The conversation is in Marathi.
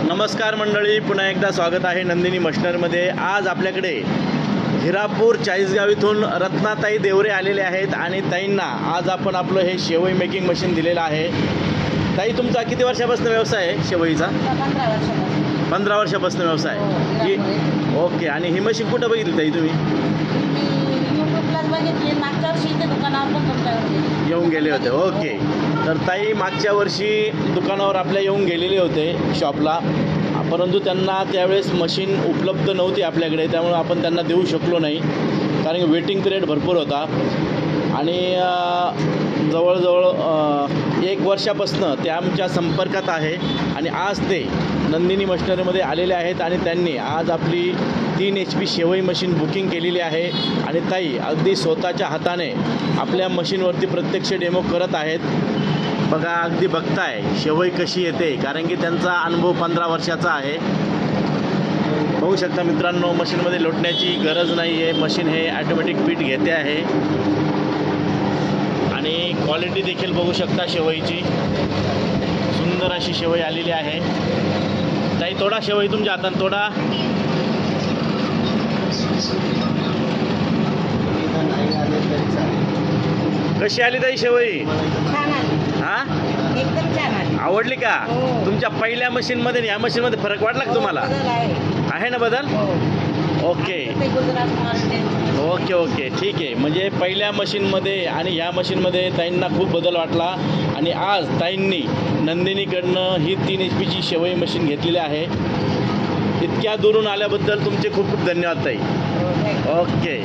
नमस्कार मंडळी, पुन्हा एकदा स्वागत आहे नंदिनी मशनरीमध्ये। आज आपल्याकडे हिरापूर चाळीसगाव इथून रत्नाताई देवरे आलेले आहेत आणि ताईंना आज आपण आपलं हे शेवई मेकिंग मशीन दिलेलं आहे। ताई, तुमचा किती वर्षापासून व्यवसाय आहे शेवईचा? 15 वर्षापासून व्यवसाय आहे। ओके, आणि ही मशीन कुठं बघितली ताई तुम्ही? येऊन गेले होते। ओके, तर ताई मागच्या वर्षी दुकानावर आपल्या येऊन गेलेले होते शॉपला, परंतु त्यांना त्यावेळेस मशीन उपलब्ध नव्हती आपल्याकडे, त्यामुळे आपण त्यांना देऊ शकलो नाही, कारण वेटिंग पिरियड भरपूर होता। आणि जवळजवळ 1 वर्षापासून ते आमच्या संपर्कात आहे आणि आज ते नंदिनी मशनरीमध्ये आलेले आहेत आणि त्यांनी आज आपली 3 HP शेवई मशीन बुकिंग केलेली आहे। आणि ताई अगदी स्वतःच्या हाताने आपल्या मशीनवरती प्रत्यक्ष डेमो करत आहेत। बघा, अगदी बघताय शेवई कशी येते, कारण की त्यांचा अनुभव 15 वर्षाचा आहे। बघू शकता मित्रांनो, मशीनमध्ये लोटण्याची गरज नाही आहे, मशीन हे ॲटोमॅटिक पीठ घेते आहे। आणि क्वालिटी देखील बघू शकता शेवईची, सुंदर अशी शेवई आलेली आहे। ताई, तोडा शेवई तुमच्या हाताने, तोडा। कशी आली ताई शेवई? हां, एकदम छान आहे। आवडली का? तुमच्या पहिल्या मशीनमध्ये या मशीनमध्ये फरक वाटला का तुम्हाला? आहे ना बदल? ओके ओके ओके, ठीक आहे। म्हणजे पहिल्या मशीनमध्ये आणि ह्या मशीनमध्ये ताईंना खूप बदल वाटला आणि आज ताईंनी नंदिनीकडनं ही 3 HP शेवई मशीन घेतलेली आहे। इतक्या दुरून आल्याबद्दल तुमचे खूप खूप धन्यवाद ताई। ओके।